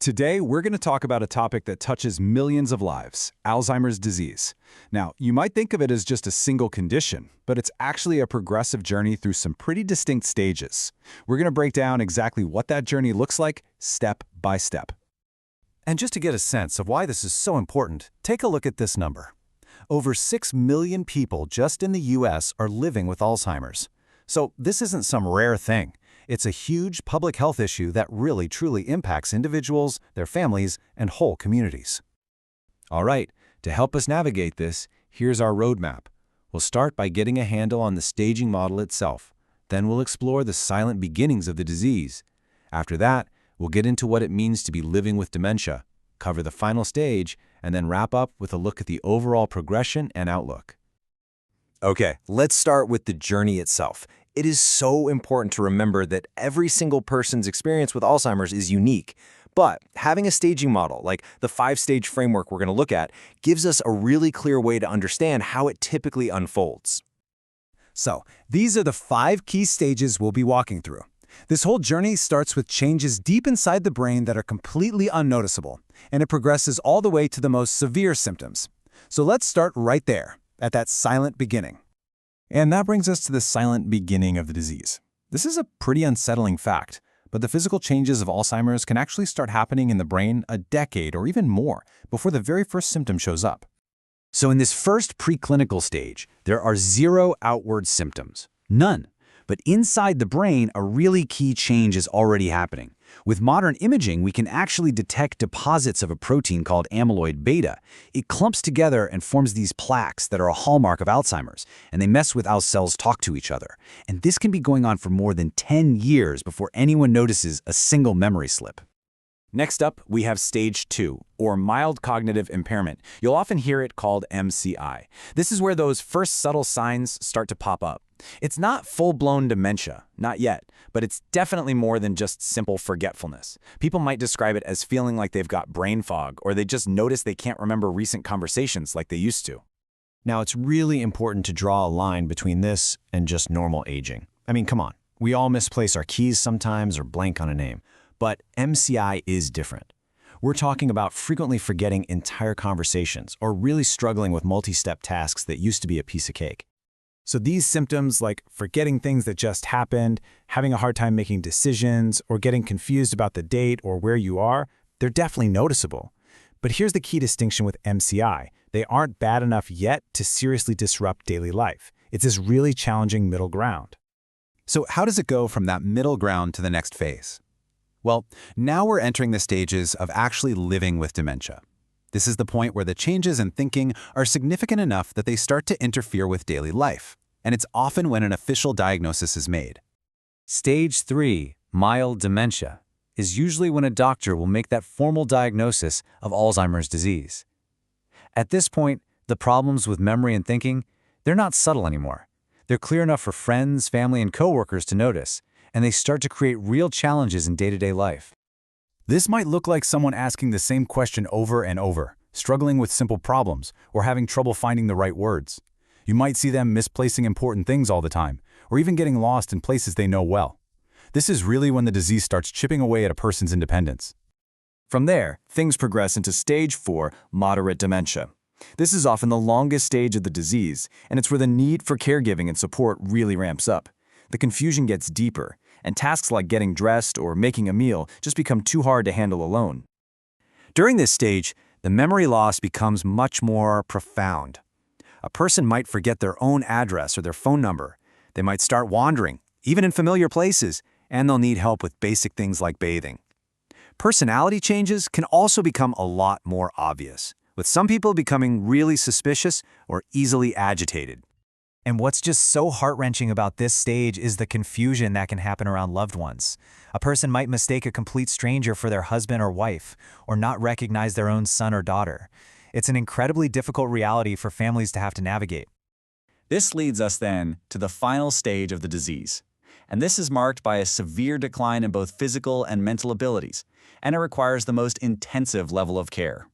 Today, we're going to talk about a topic that touches millions of lives, Alzheimer's disease. Now, you might think of it as just a single condition, but it's actually a progressive journey through some pretty distinct stages. We're going to break down exactly what that journey looks like, step by step. And just to get a sense of why this is so important, take a look at this number. Over 6 million people just in the US are living with Alzheimer's. So this isn't some rare thing. It's a huge public health issue that really truly impacts individuals, their families, and whole communities. All right, to help us navigate this, here's our roadmap. We'll start by getting a handle on the staging model itself. Then we'll explore the silent beginnings of the disease. After that, we'll get into what it means to be living with dementia, cover the final stage, and then wrap up with a look at the overall progression and outlook. Okay, let's start with the journey itself. It is so important to remember that every single person's experience with Alzheimer's is unique. But having a staging model, like the 5-stage framework we're going to look at, gives us a really clear way to understand how it typically unfolds. So, these are the 5 key stages we'll be walking through. This whole journey starts with changes deep inside the brain that are completely unnoticeable, and it progresses all the way to the most severe symptoms. So let's start right there, at that silent beginning. And that brings us to the silent beginning of the disease. This is a pretty unsettling fact, but the physical changes of Alzheimer's can actually start happening in the brain a decade or even more before the very first symptom shows up. So in this first preclinical stage, there are 0 outward symptoms. None. But inside the brain, a really key change is already happening. With modern imaging, we can actually detect deposits of a protein called amyloid-beta. It clumps together and forms these plaques that are a hallmark of Alzheimer's, and they mess with how cells talk to each other. And this can be going on for more than 10 years before anyone notices a single memory slip. Next up, we have stage 2, or mild cognitive impairment. You'll often hear it called MCI. This is where those first subtle signs start to pop up. It's not full-blown dementia, not yet, but it's definitely more than just simple forgetfulness. People might describe it as feeling like they've got brain fog, or they just notice they can't remember recent conversations like they used to. Now, it's really important to draw a line between this and just normal aging. I mean, come on. We all misplace our keys sometimes or blank on a name. But MCI is different. We're talking about frequently forgetting entire conversations or really struggling with multi-step tasks that used to be a piece of cake. So these symptoms, like forgetting things that just happened, having a hard time making decisions, or getting confused about the date or where you are, they're definitely noticeable. But here's the key distinction with MCI. They aren't bad enough yet to seriously disrupt daily life. It's this really challenging middle ground. So how does it go from that middle ground to the next phase? Well, now we're entering the stages of actually living with dementia. This is the point where the changes in thinking are significant enough that they start to interfere with daily life, and it's often when an official diagnosis is made. Stage 3, mild dementia, is usually when a doctor will make that formal diagnosis of Alzheimer's disease. At this point, the problems with memory and thinking, they're not subtle anymore. They're clear enough for friends, family, and coworkers to notice, and they start to create real challenges in day-to-day life. This might look like someone asking the same question over and over, struggling with simple problems, or having trouble finding the right words. You might see them misplacing important things all the time, or even getting lost in places they know well. This is really when the disease starts chipping away at a person's independence. From there, things progress into stage 4, moderate dementia. This is often the longest stage of the disease, and it's where the need for caregiving and support really ramps up. The confusion gets deeper, and tasks like getting dressed or making a meal just become too hard to handle alone. During this stage, the memory loss becomes much more profound. A person might forget their own address or their phone number. They might start wandering, even in familiar places, and they'll need help with basic things like bathing. Personality changes can also become a lot more obvious, with some people becoming really suspicious or easily agitated. And what's just so heart-wrenching about this stage is the confusion that can happen around loved ones. A person might mistake a complete stranger for their husband or wife, or not recognize their own son or daughter. It's an incredibly difficult reality for families to have to navigate. This leads us then to the final stage of the disease. And this is marked by a severe decline in both physical and mental abilities, and it requires the most intensive level of care.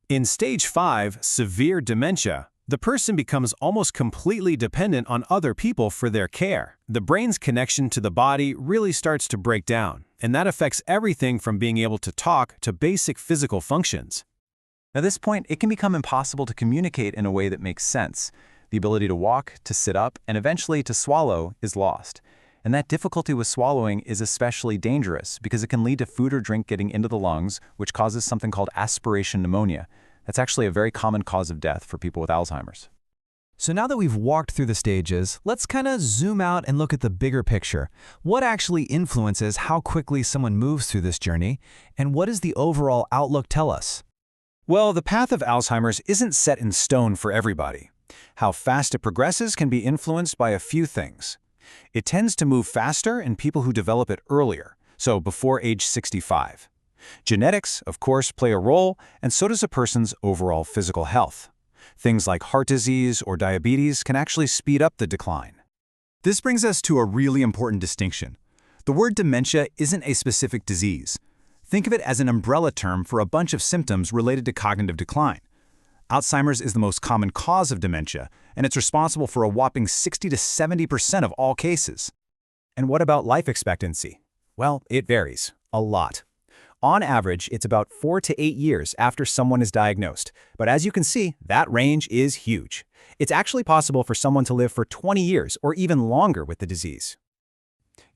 In stage 5, severe dementia, the person becomes almost completely dependent on other people for their care. The brain's connection to the body really starts to break down, And that affects everything from being able to talk to basic physical functions. At this point, it can become impossible to communicate in a way that makes sense. The ability to walk, to sit up, and eventually to swallow is lost. And that difficulty with swallowing is especially dangerous because it can lead to food or drink getting into the lungs, which causes something called aspiration pneumonia. That's actually a very common cause of death for people with Alzheimer's. So now that we've walked through the stages, let's kind of zoom out and look at the bigger picture. What actually influences how quickly someone moves through this journey, and what does the overall outlook tell us? Well, the path of Alzheimer's isn't set in stone for everybody. How fast it progresses can be influenced by a few things. It tends to move faster in people who develop it earlier, so before age 65. Genetics, of course, play a role, and so does a person's overall physical health. Things like heart disease or diabetes can actually speed up the decline. This brings us to a really important distinction. The word dementia isn't a specific disease. Think of it as an umbrella term for a bunch of symptoms related to cognitive decline. Alzheimer's is the most common cause of dementia, and it's responsible for a whopping 60 to 70% of all cases. And what about life expectancy? Well, it varies a lot. On average, it's about 4 to 8 years after someone is diagnosed. But as you can see, that range is huge. It's actually possible for someone to live for 20 years or even longer with the disease.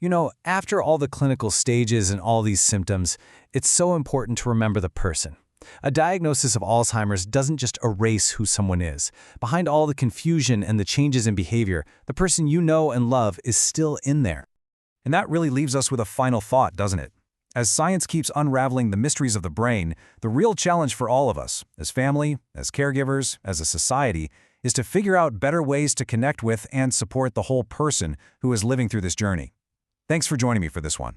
You know, after all the clinical stages and all these symptoms, it's so important to remember the person. A diagnosis of Alzheimer's doesn't just erase who someone is. Behind all the confusion and the changes in behavior, the person you know and love is still in there. And that really leaves us with a final thought, doesn't it? As science keeps unraveling the mysteries of the brain, the real challenge for all of us, as family, as caregivers, as a society, is to figure out better ways to connect with and support the whole person who is living through this journey. Thanks for joining me for this one.